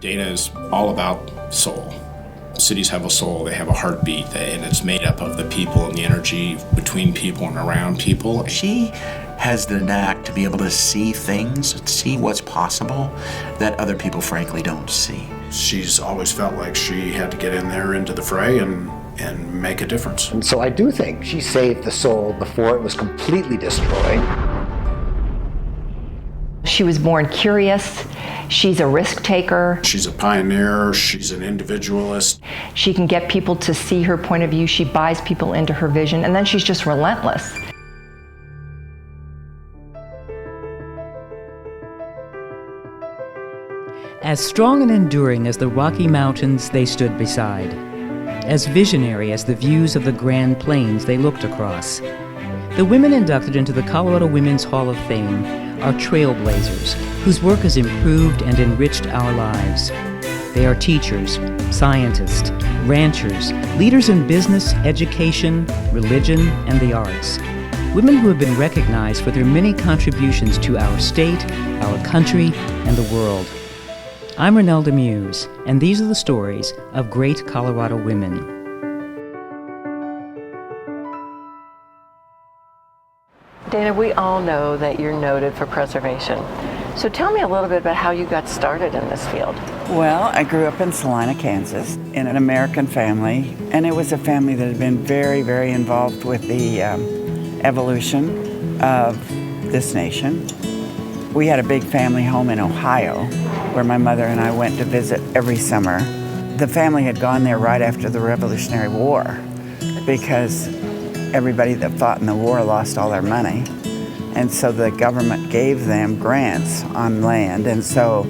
Dana is all about soul. Cities have a soul, they have a heartbeat, and it's made up of the people and the energy between people and around people. She has the knack to be able to see things, see what's possible that other people frankly don't see. She's always felt like she had to get in there into the fray and make a difference. And so I do think she saved the soul before it was completely destroyed. She was born curious. She's a risk taker. She's a pioneer. She's an individualist. She can get people to see her point of view. She buys people into her vision, and then she's just relentless. As strong and enduring as the Rocky Mountains they stood beside, as visionary as the views of the Grand Plains they looked across, the women inducted into the Colorado Women's Hall of Fame are trailblazers whose work has improved and enriched our lives. They are teachers, scientists, ranchers, leaders in business, education, religion, and the arts. Women who have been recognized for their many contributions to our state, our country, and the world. I'm Renelda Muse, and these are the stories of great Colorado women. Dana, we all know that you're noted for preservation. So tell me a little bit about how you got started in this field. Well, I grew up in Salina, Kansas, in an American family, and it was a family that had been very, very involved with the evolution of this nation. We had a big family home in Ohio, where my mother and I went to visit every summer. The family had gone there right after the Revolutionary War because everybody that fought in the war lost all their money. And so the government gave them grants on land, and so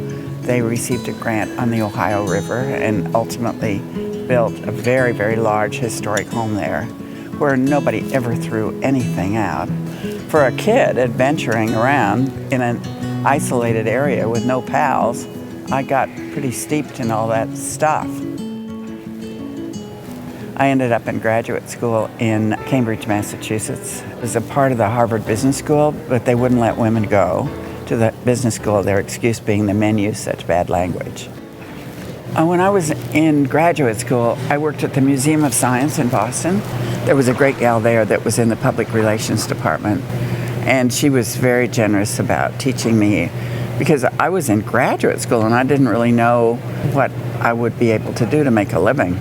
they received a grant on the Ohio River and ultimately built a very, very large historic home there where nobody ever threw anything out. For a kid adventuring around in an isolated area with no pals, I got pretty steeped in all that stuff. I ended up in graduate school in Cambridge, Massachusetts. It was a part of the Harvard Business School, but they wouldn't let women go to the business school, their excuse being the men use such bad language. When I was in graduate school, I worked at the Museum of Science in Boston. There was a great gal there that was in the public relations department, and she was very generous about teaching me because I was in graduate school and I didn't really know what I would be able to do to make a living.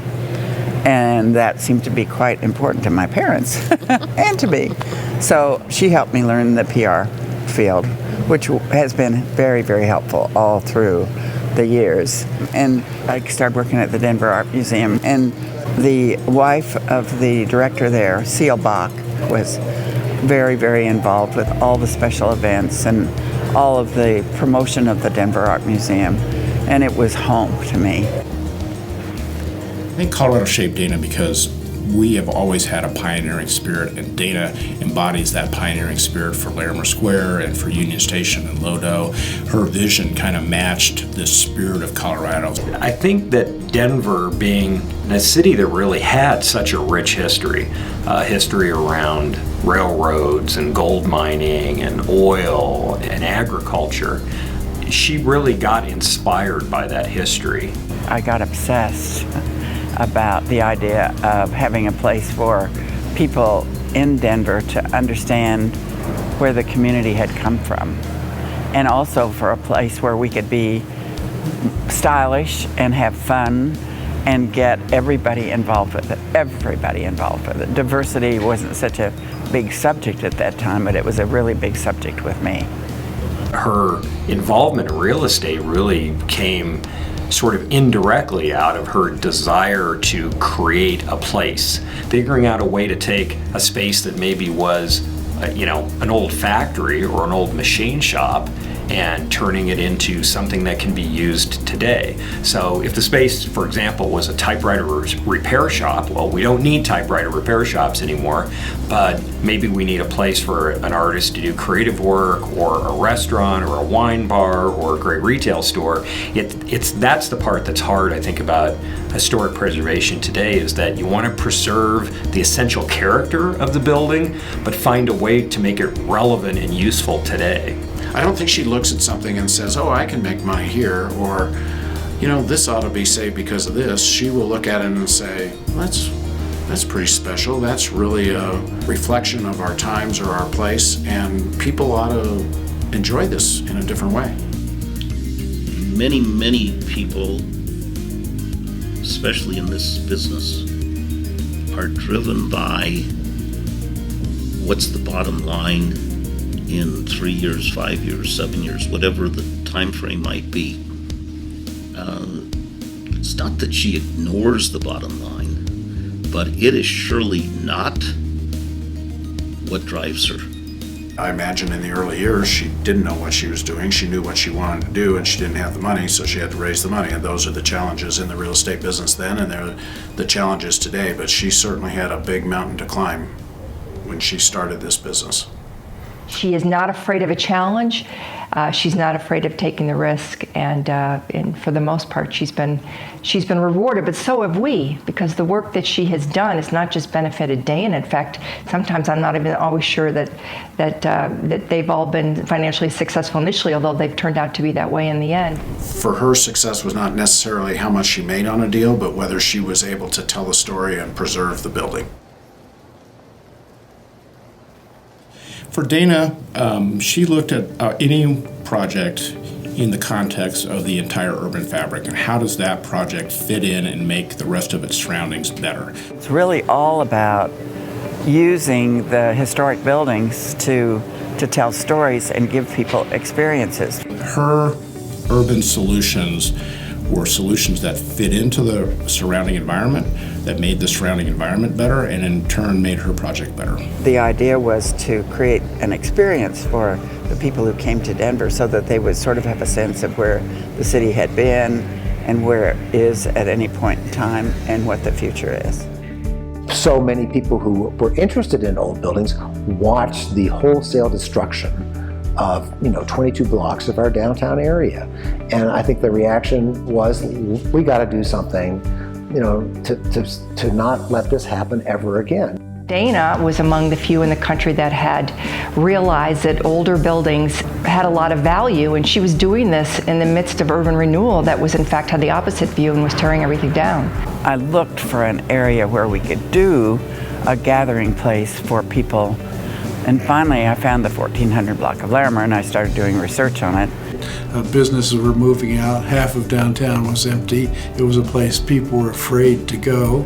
And that seemed to be quite important to my parents and to me. So she helped me learn the PR field, which has been very, very helpful all through the years. And I started working at the Denver Art Museum, and the wife of the director there, Seal Bach, was very, very involved with all the special events and all of the promotion of the Denver Art Museum, and it was home to me. I think Colorado shaped Dana because we have always had a pioneering spirit, and Dana embodies that pioneering spirit for Larimer Square and for Union Station and LoDo. Her vision kind of matched the spirit of Colorado. I think that Denver, being a city that really had such a rich history around railroads and gold mining and oil and agriculture, she really got inspired by that history. I got obsessed about the idea of having a place for people in Denver to understand where the community had come from, and also for a place where we could be stylish and have fun and get everybody involved with it. Diversity wasn't such a big subject at that time, but it was a really big subject with me. Her involvement in real estate really came sort of indirectly out of her desire to create a place, figuring out a way to take a space that maybe was, an old factory or an old machine shop and turning it into something that can be used today. So if the space, for example, was a typewriter repair shop, well, we don't need typewriter repair shops anymore, but maybe we need a place for an artist to do creative work, or a restaurant, or a wine bar, or a great retail store. That's the part that's hard, I think, about historic preservation today, is that you want to preserve the essential character of the building, but find a way to make it relevant and useful today. I don't think she looks at something and says, oh, I can make money here, or this ought to be saved because of this, she will look at it and say, that's pretty special. That's really a reflection of our times or our place, and people ought to enjoy this in a different way. Many people, especially in this business, are driven by what's the bottom line in 3 years, 5 years, 7 years, whatever the time frame might be. It's not that she ignores the bottom line, but it is surely not what drives her. I imagine in the early years, she didn't know what she was doing. She knew what she wanted to do, and she didn't have the money, so she had to raise the money. And those are the challenges in the real estate business then, and they're the challenges today. But she certainly had a big mountain to climb when she started this business. She is not afraid of a challenge. She's not afraid of taking the risk, and for the most part, she's been rewarded. But so have we, because the work that she has done has not just benefited Dana. In fact, sometimes I'm not even always sure that they've all been financially successful initially, although they've turned out to be that way in the end. For her, success was not necessarily how much she made on a deal, but whether she was able to tell a story and preserve the building. For Dana, she looked at any project in the context of the entire urban fabric, and how does that project fit in and make the rest of its surroundings better? It's really all about using the historic buildings to tell stories and give people experiences. Her urban solutions were solutions that fit into the surrounding environment, that made the surrounding environment better, and in turn made her project better. The idea was to create an experience for the people who came to Denver so that they would sort of have a sense of where the city had been and where it is at any point in time and what the future is. So many people who were interested in old buildings watched the wholesale destruction of 22 blocks of our downtown area, and I think the reaction was, we got to do something, to not let this happen ever again. Dana was among the few in the country that had realized that older buildings had a lot of value, and she was doing this in the midst of urban renewal that was in fact had the opposite view and was tearing everything down. I looked for an area where we could do a gathering place for people, and finally I found the 1400 block of Larimer, and I started doing research on it. Businesses were moving out. Half of downtown was empty. It was a place people were afraid to go.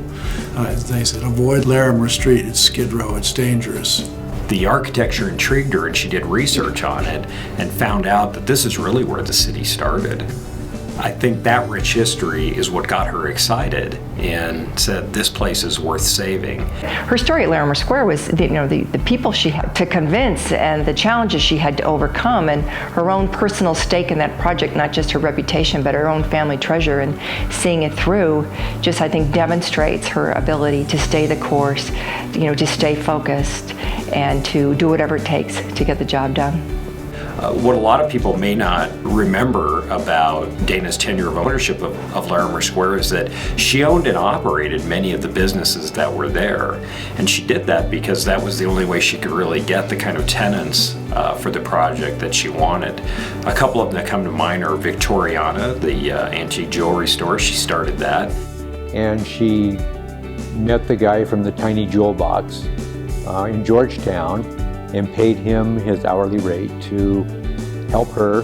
They said, avoid Larimer Street. It's Skid Row. It's dangerous. The architecture intrigued her, and she did research on it and found out that this is really where the city started. I think that rich history is what got her excited and said this place is worth saving. Her story at Larimer Square was the people she had to convince and the challenges she had to overcome, and her own personal stake in that project, not just her reputation but her own family treasure, and seeing it through just, I think, demonstrates her ability to stay the course, to stay focused and to do whatever it takes to get the job done. What a lot of people may not remember about Dana's tenure of ownership of Larimer Square is that she owned and operated many of the businesses that were there. And she did that because that was the only way she could really get the kind of tenants for the project that she wanted. A couple of them that come to mind are Victoriana, the antique jewelry store. She started that. And she met the guy from the Tiny Jewel Box in Georgetown and paid him his hourly rate to help her,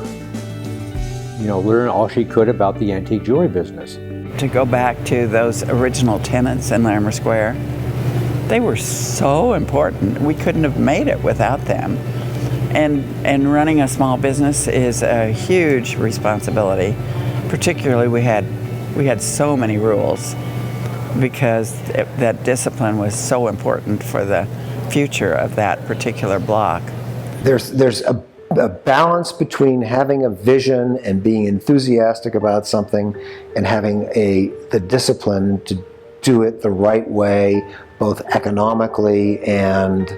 learn all she could about the antique jewelry business. To go back to those original tenants in Larimer Square, they were so important. We couldn't have made it without them. And running a small business is a huge responsibility. Particularly, we had so many rules because that discipline was so important for the future of that particular block. There's a balance between having a vision and being enthusiastic about something and having the discipline to do it the right way, both economically and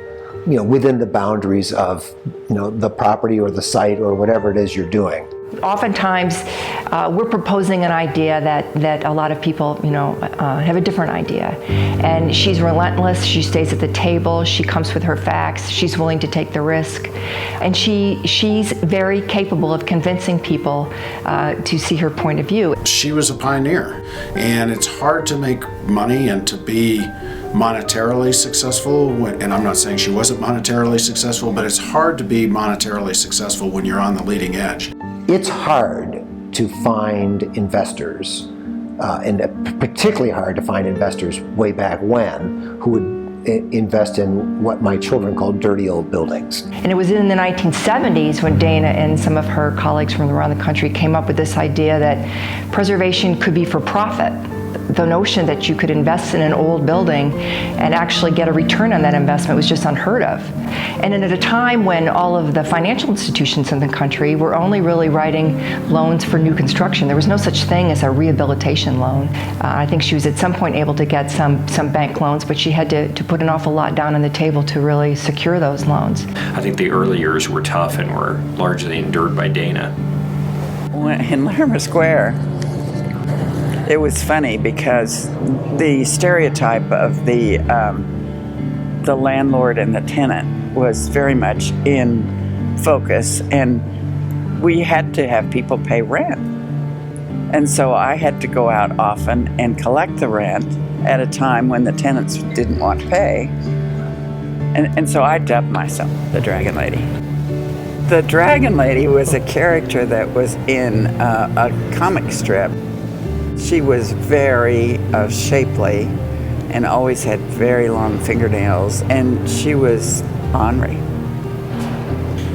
within the boundaries of the property or the site or whatever it is you're doing. Oftentimes, we're proposing an idea that a lot of people, have a different idea. And she's relentless. She stays at the table. She comes with her facts. She's willing to take the risk. And she's very capable of convincing people to see her point of view. She was a pioneer, and it's hard to make money and to be monetarily successful, and I'm not saying she wasn't monetarily successful, but it's hard to be monetarily successful when you're on the leading edge. It's hard to find investors, and particularly hard to find investors way back when who would invest in what my children call dirty old buildings. And it was in the 1970s when Dana and some of her colleagues from around the country came up with this idea that preservation could be for profit. The notion that you could invest in an old building and actually get a return on that investment was just unheard of. And at a time when all of the financial institutions in the country were only really writing loans for new construction, there was no such thing as a rehabilitation loan. I think she was at some point able to get some bank loans, but she had to put an awful lot down on the table to really secure those loans. I think the early years were tough and were largely endured by Dana. In Larimer Square, it was funny because the stereotype of the landlord and the tenant was very much in focus, and we had to have people pay rent. And so I had to go out often and collect the rent at a time when the tenants didn't want to pay. And so I dubbed myself the Dragon Lady. The Dragon Lady was a character that was in a comic strip. She was very shapely and always had very long fingernails, and she was ornery.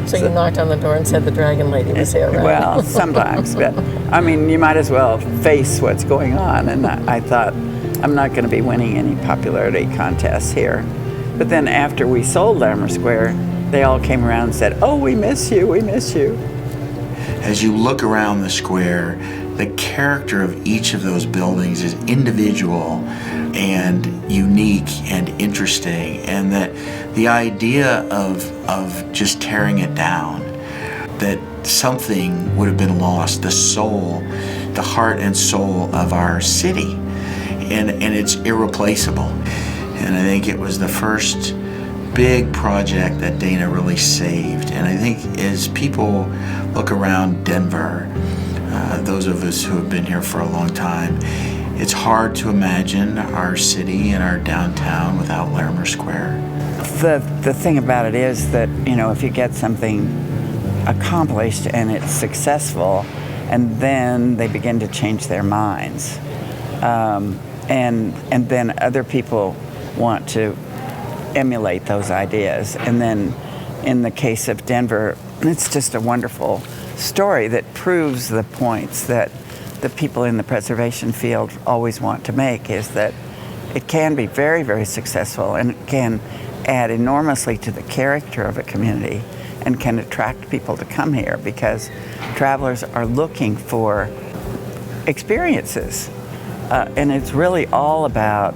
So you knocked on the door and said the Dragon Lady was here, right? Well, sometimes, but I mean, you might as well face what's going on, and I thought, I'm not going to be winning any popularity contests here. But then after we sold Larimer Square, they all came around and said, oh, we miss you, we miss you. As you look around the square, the character of each of those buildings is individual and unique and interesting, and that the idea of just tearing it down, that something would have been lost, the soul, the heart and soul of our city, and it's irreplaceable. And I think it was the first big project that Dana really saved. And I think as people look around Denver, those of us who have been here for a long time, it's hard to imagine our city and our downtown without Larimer Square. The thing about it is that, if you get something accomplished and it's successful, and then they begin to change their minds, and then other people want to emulate those ideas. And then in the case of Denver, it's just a wonderful story that proves the points that the people in the preservation field always want to make, is that it can be very, very successful, and it can add enormously to the character of a community and can attract people to come here because travelers are looking for experiences. And it's really all about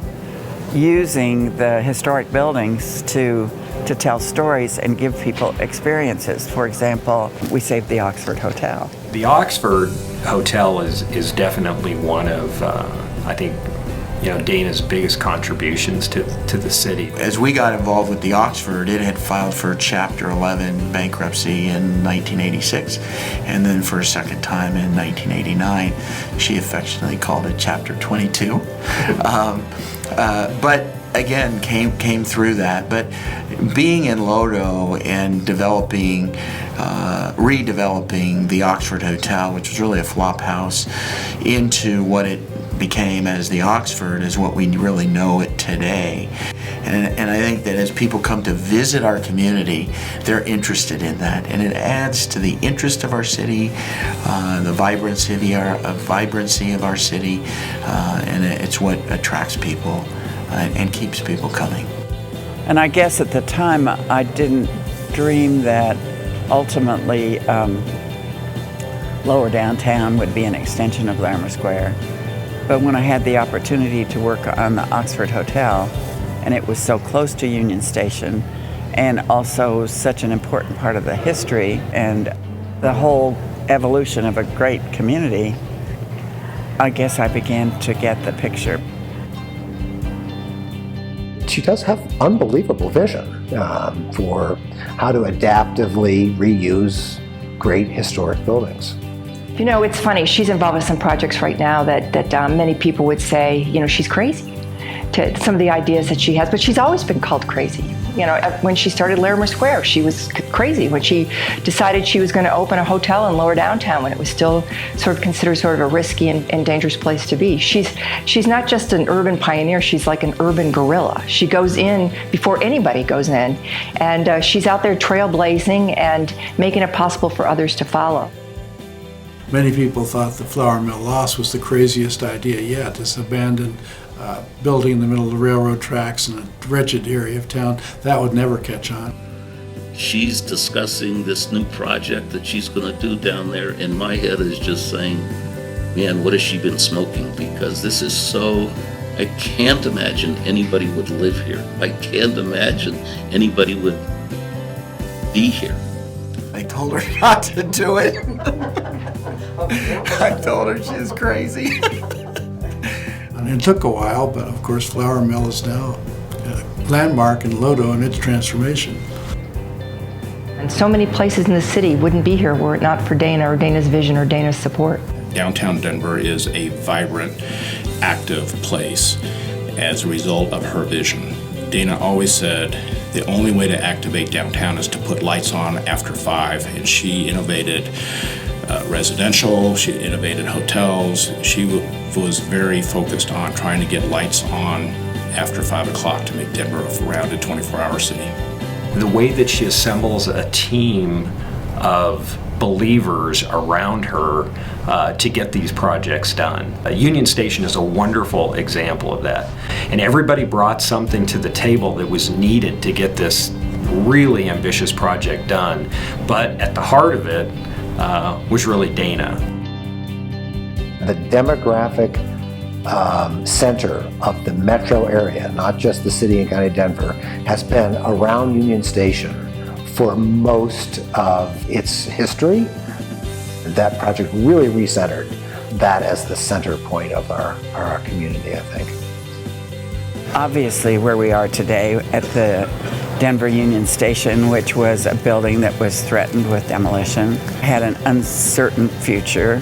using the historic buildings to tell stories and give people experiences. For example, we saved the Oxford Hotel. The Oxford Hotel is definitely one of, I think, Dana's biggest contributions to the city. As we got involved with the Oxford, it had filed for Chapter 11 bankruptcy in 1986, and then for a second time in 1989. She affectionately called it Chapter 22. But again, came through that. But being in LoDo and redeveloping the Oxford Hotel, which was really a flop house, into what it became as the Oxford, is what we really know it today. And I think that as people come to visit our community, they're interested in that, and it adds to the interest of our city, the vibrancy of our city, and it's what attracts people and keeps people coming. And I guess at the time I didn't dream that ultimately lower downtown would be an extension of Larimer Square. But when I had the opportunity to work on the Oxford Hotel, and it was so close to Union Station, and also such an important part of the history and the whole evolution of a great community, I guess I began to get the picture. She does have unbelievable vision for how to adaptively reuse great historic buildings. You know, it's funny, she's involved with some projects right now that many people would say, you know, she's crazy to some of the ideas that she has, but she's always been called crazy. You know, when she started Larimer Square, she was crazy. When she decided she was going to open a hotel in lower downtown when it was still sort of considered sort of a risky and dangerous place to be. She's not just an urban pioneer, she's like an urban guerrilla. She goes in before anybody goes in, and she's out there trailblazing and making it possible for others to follow. Many people thought the flour mill loss was the craziest idea yet, this abandoned building in the middle of the railroad tracks in a wretched area of town. That would never catch on. She's discussing this new project that she's going to do down there, and my head is just saying, man, what has she been smoking? Because this is so, I can't imagine anybody would live here. I can't imagine anybody would be here. I told her not to do it. I told her she's crazy. And it took a while, but of course Flour Mill is now a landmark in LoDo in its transformation. And so many places in the city wouldn't be here were it not for Dana or Dana's vision or Dana's support. Downtown Denver is a vibrant, active place as a result of her vision. Dana always said the only way to activate downtown is to put lights on after 5, and she innovated residential, she innovated hotels. She was very focused on trying to get lights on after 5 o'clock to make Denver a rounded 24-hour city. The way that she assembles a team of believers around her to get these projects done. Union Station is a wonderful example of that. And everybody brought something to the table that was needed to get this really ambitious project done. But at the heart of it was really Dana. The demographic center of the metro area, not just the city and county of Denver, has been around Union Station for most of its history. That project really recentered that as the center point of our community, I think. Obviously, where we are today at the Denver Union Station, which was a building that was threatened with demolition, had an uncertain future.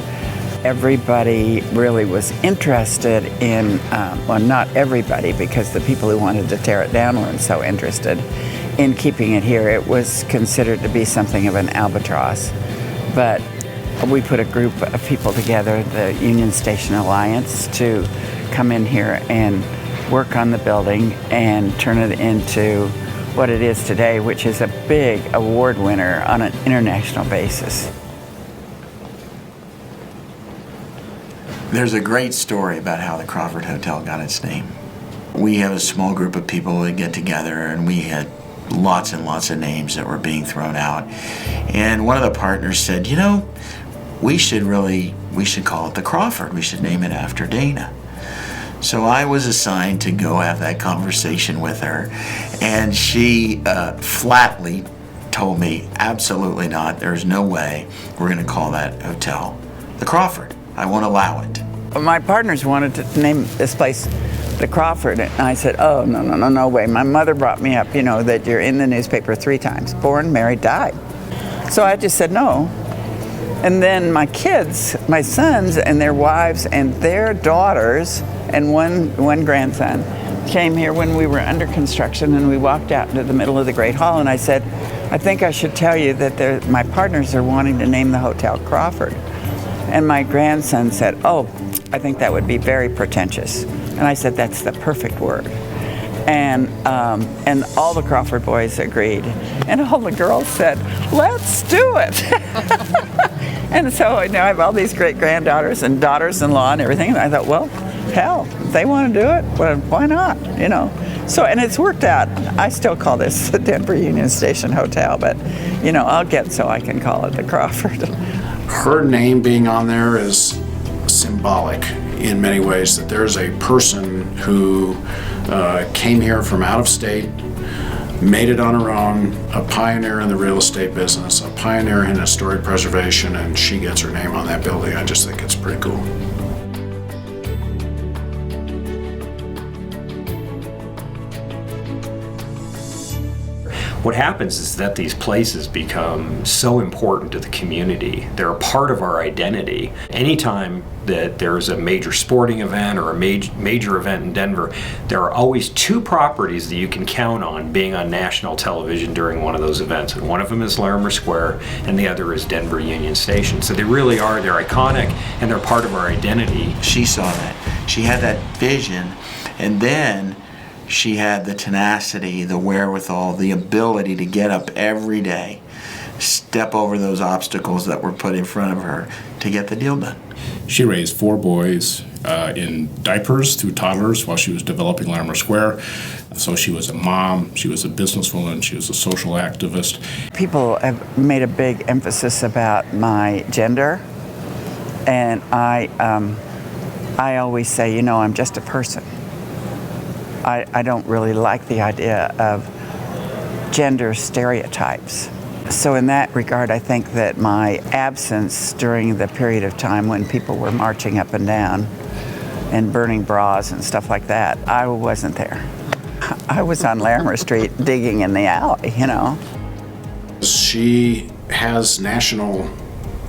Everybody really was interested in, well, not everybody, because the people who wanted to tear it down weren't so interested in keeping it here. It was considered to be something of an albatross. But we put a group of people together, the Union Station Alliance, to come in here and work on the building and turn it into what it is today, which is a big award winner on an international basis. There's a great story about how the Crawford Hotel got its name. We have a small group of people that get together, and we had lots and lots of names that were being thrown out. And one of the partners said, you know, we should call it the Crawford. We should name it after Dana. So I was assigned to go have that conversation with her, and she flatly told me, absolutely not, there's no way we're going to call that hotel the Crawford. I won't allow it. My partners wanted to name this place the Crawford, and I said, oh, no way. My mother brought me up, you know, that you're in the newspaper 3 times, born, married, died. So I just said no. And then my kids, my sons and their wives and their daughters and one grandson came here when we were under construction, and we walked out into the middle of the Great Hall, and I said, I think I should tell you that my partners are wanting to name the hotel Crawford. And my grandson said, oh, I think that would be very pretentious. And I said, that's the perfect word. And all the Crawford boys agreed. And all the girls said, let's do it. And so now I have all these great granddaughters and daughters-in-law and everything. And I thought, well, hell, if they want to do it, well, why not, you know? So, and it's worked out. I still call this the Denver Union Station Hotel, but, you know, I'll get so I can call it the Crawford. Her name being on there is symbolic in many ways, that there's a person who came here from out of state, made it on her own, a pioneer in the real estate business, a pioneer in historic preservation and she gets her name on that building, I just think it's pretty cool. What happens is that these places become so important to the community. They're a part of our identity. Anytime that there's a major sporting event or a major event in Denver, there are always two properties that you can count on being on national television during one of those events. And one of them is Larimer Square and the other is Denver Union Station. So they really are, they're iconic and they're part of our identity. She saw that. She had that vision, and then she had the tenacity, the wherewithal, the ability to get up every day, step over those obstacles that were put in front of her to get the deal done. She raised 4 boys in diapers through toddlers while she was developing Larimer Square. So she was a mom, she was a businesswoman, she was a social activist. People have made a big emphasis about my gender, and I always say, you know, I'm just a person. I don't really like the idea of gender stereotypes. So in that regard, I think that my absence during the period of time when people were marching up and down and burning bras and stuff like that, I wasn't there. I was on Larimer Street digging in the alley, you know. She has national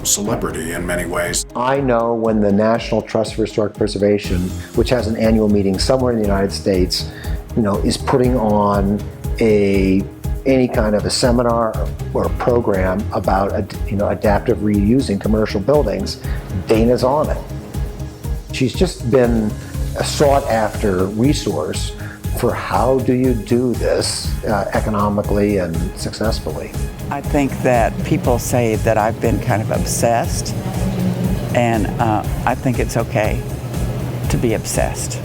celebrity in many ways. I know when the National Trust for Historic Preservation, which has an annual meeting somewhere in the United States, you know, is putting on any kind of a seminar or a program about adaptive reusing commercial buildings, Dana's on it. She's just been a sought after resource for how do you do this economically and successfully. I think that people say that I've been kind of obsessed, and I think it's okay to be obsessed.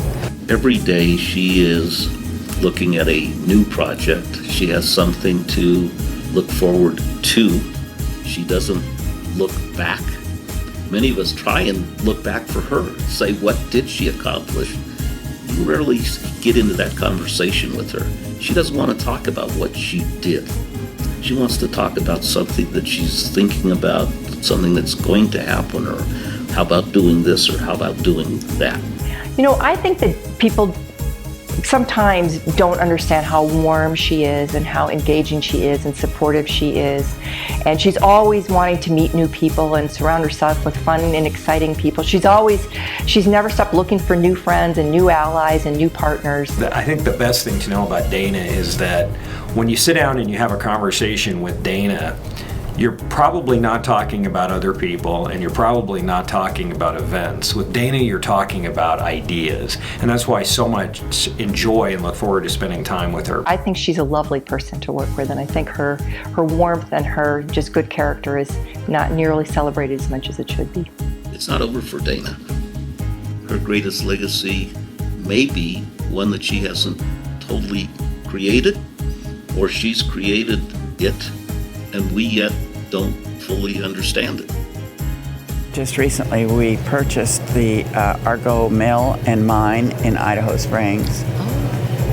Every day she is looking at a new project. She has something to look forward to. She doesn't look back. Many of us try and look back for her, say, what did she accomplish? You rarely get into that conversation with her. She doesn't want to talk about what she did. She wants to talk about something that she's thinking about, something that's going to happen, or how about doing this, or how about doing that. You know, I think that people sometimes don't understand how warm she is and how engaging she is and supportive she is. And she's always wanting to meet new people and surround herself with fun and exciting people. She's never stopped looking for new friends and new allies and new partners. I think the best thing to know about Dana is that when you sit down and you have a conversation with Dana, you're probably not talking about other people and you're probably not talking about events. With Dana, you're talking about ideas. And that's why I so much enjoy and look forward to spending time with her. I think she's a lovely person to work with, and I think her warmth and her just good character is not nearly celebrated as much as it should be. It's not over for Dana. Her greatest legacy may be one that she hasn't totally created, or she's created it and we yet don't fully understand it. Just recently, we purchased the Argo Mill and Mine in Idaho Springs,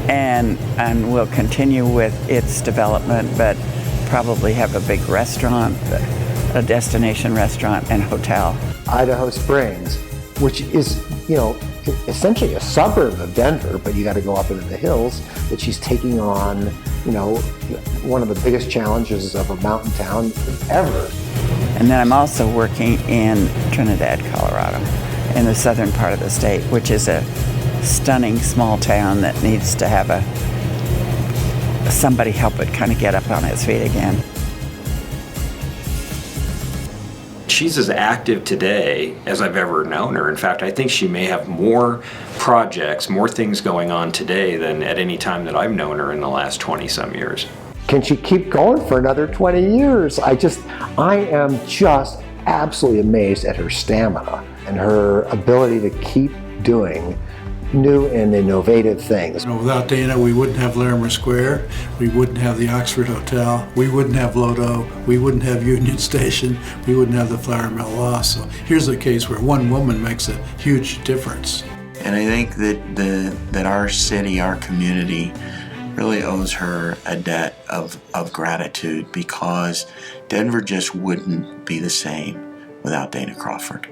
and we'll continue with its development, but probably have a big restaurant, a destination restaurant and hotel. Idaho Springs, which is, you know, essentially a suburb of Denver, but you got to go up into the hills, that she's taking on, you know, one of the biggest challenges of a mountain town ever. And then I'm also working in Trinidad, Colorado, in the southern part of the state, which is a stunning small town that needs to have somebody help it kind of get up on its feet again. She's as active today as I've ever known her. In fact, I think she may have more projects, more things going on today than at any time that I've known her in the last 20-some years. Can she keep going for another 20 years? I am just absolutely amazed at her stamina and her ability to keep doing new and innovative things. You know, without Dana, we wouldn't have Larimer Square, we wouldn't have the Oxford Hotel, we wouldn't have LoDo, we wouldn't have Union Station, we wouldn't have the flour mill loss. So here's a case where one woman makes a huge difference. And I think that our city, our community, really owes her a debt of gratitude, because Denver just wouldn't be the same without Dana Crawford.